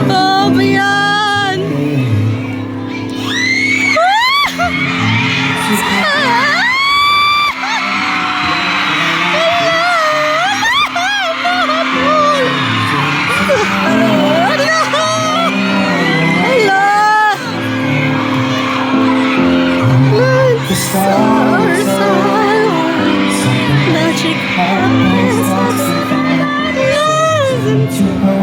Oh, yan! Magic happens to her.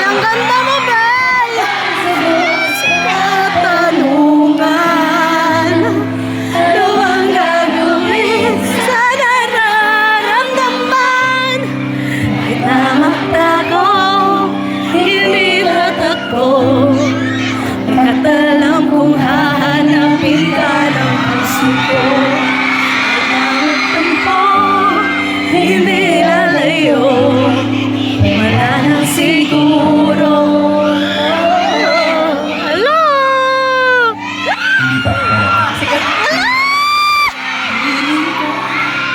Ang ganda mo, Bel! Katanungan, ano ang gagawin sa nararamdaman? Kahit na magtago, hindi tatakbo. Kahit alam kong hahanapin ka ng puso ko. Kahit na magtampo, hindi lalayo. Wala nang siguro. Hello! Sige.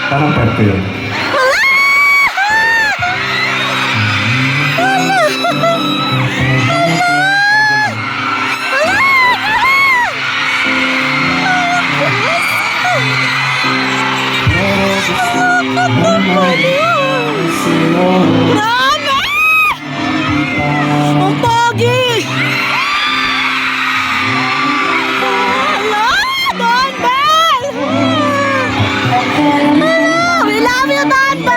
Parang parte yun. Ang pogi! Hello, Don Bell! We love you, Don Bell!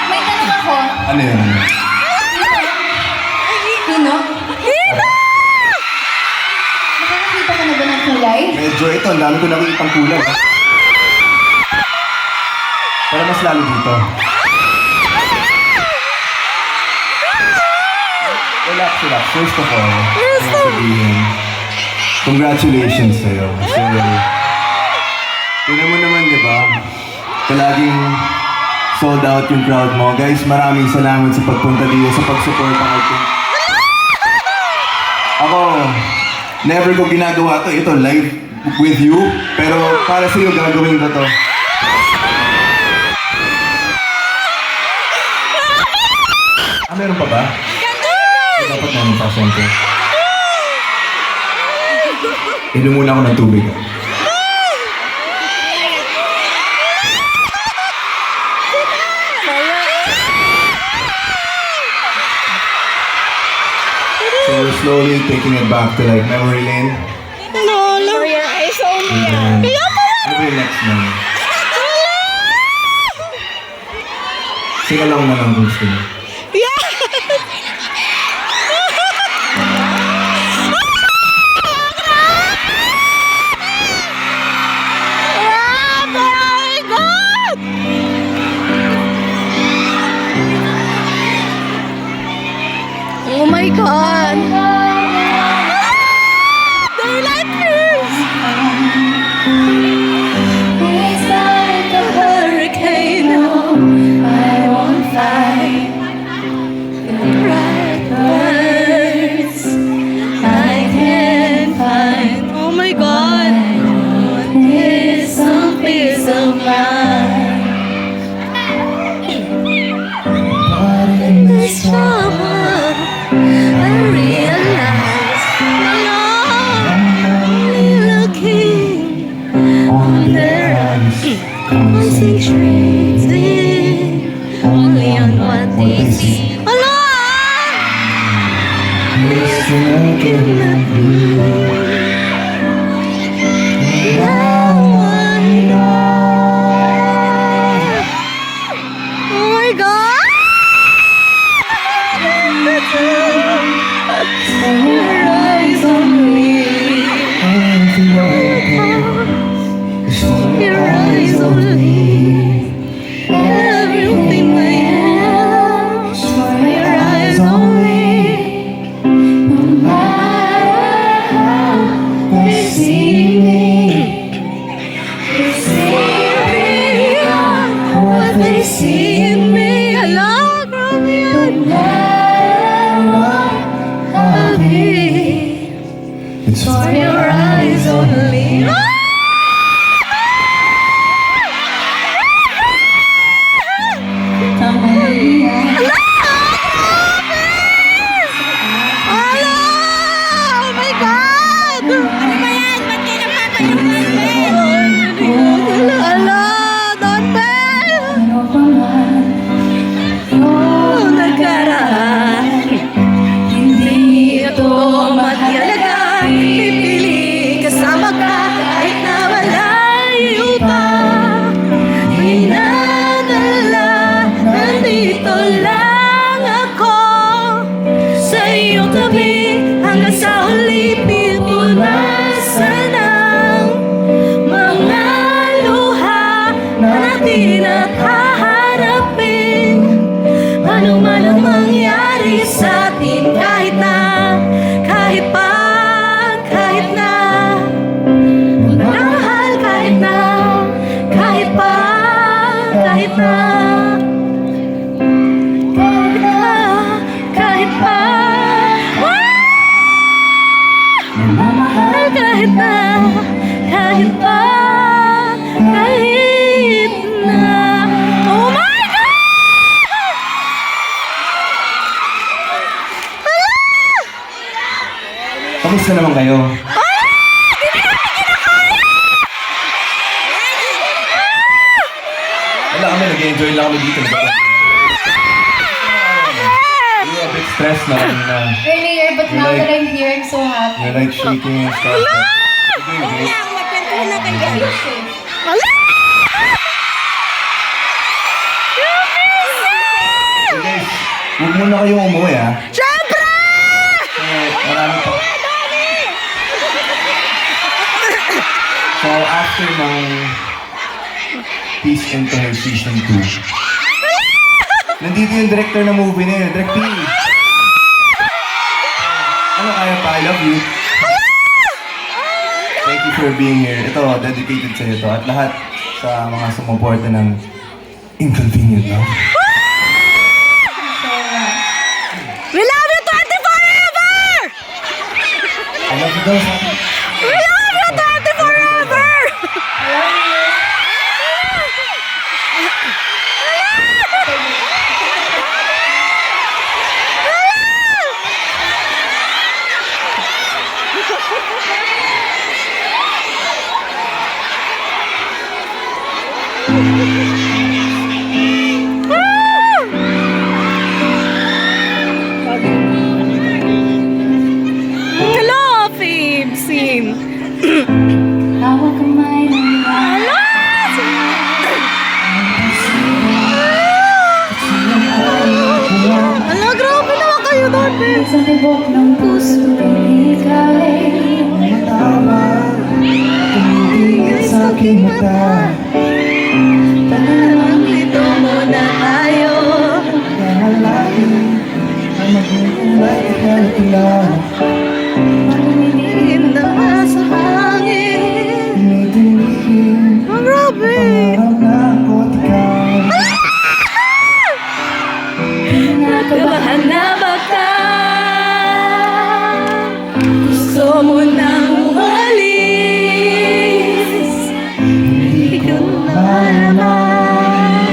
May tanong ako. Ano yun? Pino? Nakakakita ka na ba ng kulay? Medyo ito, ang dami ko nakikitang kulay. Pero mas lalo dito. Relax, relax. First of all, sabihin, congratulations sa'yo. Kasi, tingnan mo naman, di ba? Palaging sold out yung crowd mo. Guys, maraming salamat sa pagpunta dito, sa pagsuporta kay Ako, never ko ginagawa to. Ito, live with you. Pero para sa'yo, gagawin ko to. Meron pa ba? Dapat namin pa, siyempre. Inom muna ako ng tubig. So we're slowly taking it back to like memory lane. Lolo. Your eyes only. And then, every next moment. Sing along na lang kung gusto niyo. Oh my God! Daylight fears! It's like a hurricane. I won't fight the bright birds. I can't find. Oh my God! It's some peace of mind. But in this trouble, I realize I'm only looking on their eyes, concentrating only on what they see. Looking at me. Now I know. Oh my God! Your eyes on me. Your eyes on me. Everything I am. Your eyes on me. No matter how they see me, they see beyond what they see in me. Hello, It's for your eyes only. Oh my God! Ano ba yan? Ba't kayo napapayuhan? Ala, Don Bell! Oh, nagkaraan. Hindi ito matiyalaga. Pipili kasama ka kahit na malayo pa. Minadala, nandito lang ako sa iyong tabi hanggang sa huli. Pipunasan ang mga luha na natin at haharapin. Ano man ang mangyari sa atin, kahit na magmahal, kahit na kahit pa oh my God! Kamusta naman kayo? nag-enjoy lang kami dito. You're a bit stressed na kanina. Earlier, but now Like- that I'm here, I'm so happy. You're like shaking and stuff. But you're doing great. Kaya, magkwentuhan na kayo. I feel safe. Hala! So guys, huwag muna kayong umuwi ha. Siyempre! So, marami pa. So, after ng Peace and Her Season 2, nandito yung director ng movie na yun, Direct P. Ano kaya pa? I love you. Thank you for being here. Ito, dedicated sa'yo to. At lahat sa mga sumuporta ng Inconvenient Love. We love you 24 ever! I love you daw. We love you 24 ever! Hello, Fib! Sim! Hawak kamay ng lahat. Hello! Hello, grabe naman kayo doon, Fib! Sa tibok ng puso, ika'y Tumigil sa aking mata. Dito muna tayo. Dahil lagi ang magmumulay ikaw tila. Pagminihin na sa hangin. Tinitingin Oh, grabe! ang ako't ikaw. Nakabahan na ba ka? Gusto mo nang umalis? Hindi ko malaman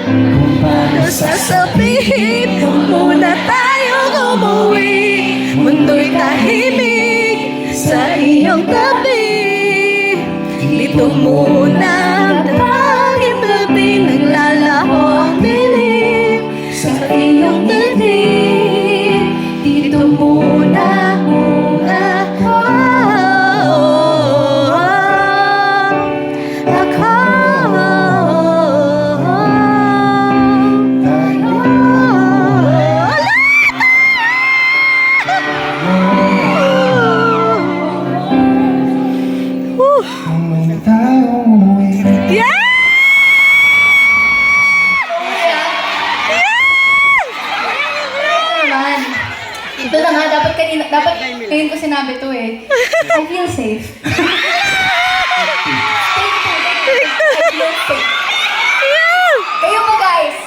Kung paano sasabihin muna tayong umuwi. Mundo'y tahimik sa iyong tabi. Dito muna tanging tabi naglalaho ang dilim sa iyong tabi. Dito muna ako. Kung tayo umuwi. Yeah! naman. Ito na nga, dapat ngayon ko sinabi to eh. I feel safe. I feel safe. Yeah! Kayo po guys.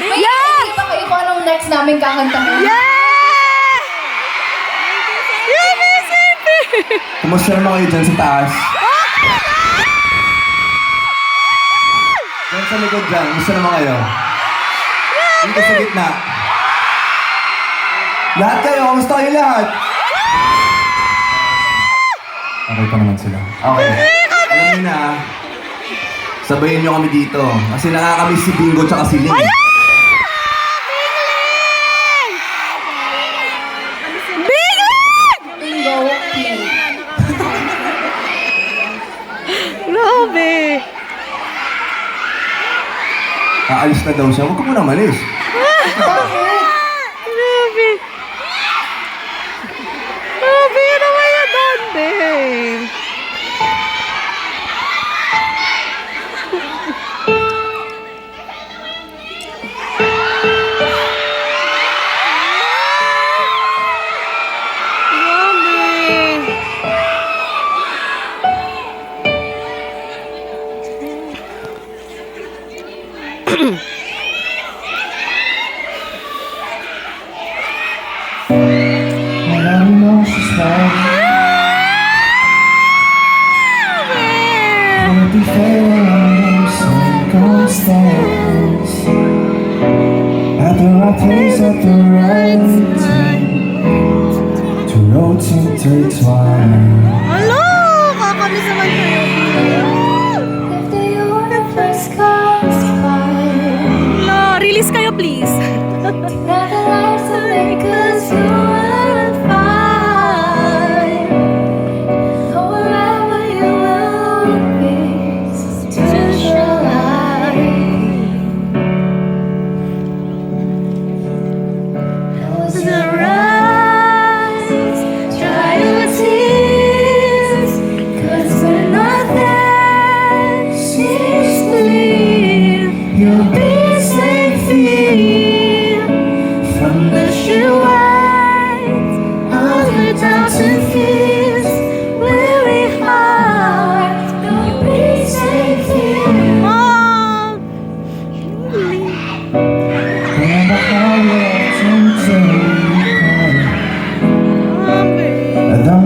May Yes! idea ba kayo kung anong next namin kakantahin? Yeah! Yeah, Miss Ipy! Kumusta naman kayo dyan sa taas? Dyan sa likod dyan, kumusta naman kayo? Dito sa gitna. Lahat kayo, kumusta kayo lahat? Okay pa naman sila. Okay. Alam niyo na, sabayin niyo kami dito. Kasi nakakamiss si Bingo tsaka si Ling. Biglang! Bingo, play. Grabe! Aalis na daw siya. Huwag ka muna malis. Bakit? Grabe! Grabe naman yung dande! Grabe! Marami na sa style. Won't be fair in circumstance. At the right place at the right time. Two roads intertwine. Hello! Kakamiss naman kayo. If the universe calls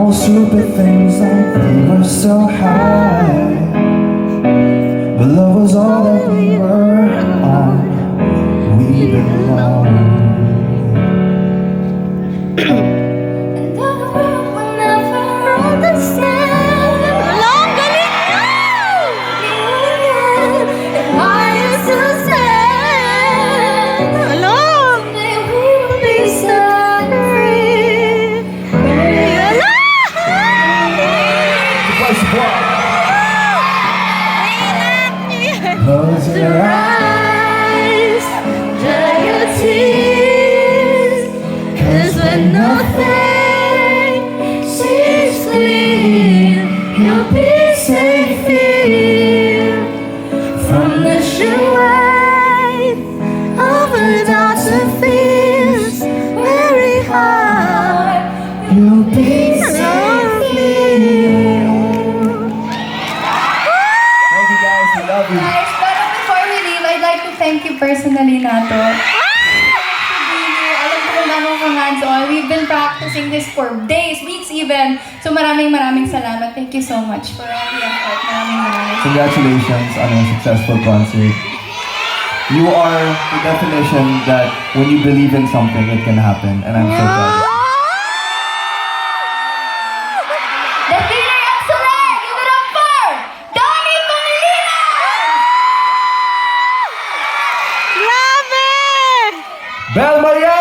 all stupid things like we were so high. But love was all that we were on. We belong. And though the world will never understand, Long galing niyo! and I am so sad. Hello! Someday we will be set free. Hello! Close your eyes, Dry your tears, 'cause when nothing seems clear, you'll be safe here from the shade of a thousand fears. Very hard, you'll be safe here. Thank you guys, we love you. Guys, pero before we leave, I'd like to thank you personally, Nato. Alam ko kung gano'ng ka-hands-on. We've been practicing this for days, weeks even. So maraming salamat. Thank you so much for all the effort. Maraming. Congratulations on a successful concert. You are the definition that when you believe in something, it can happen. And I'm so proud. The Dinner Excellent! Give it up for Donnie Pangilinan! Grabe! Bel Maria!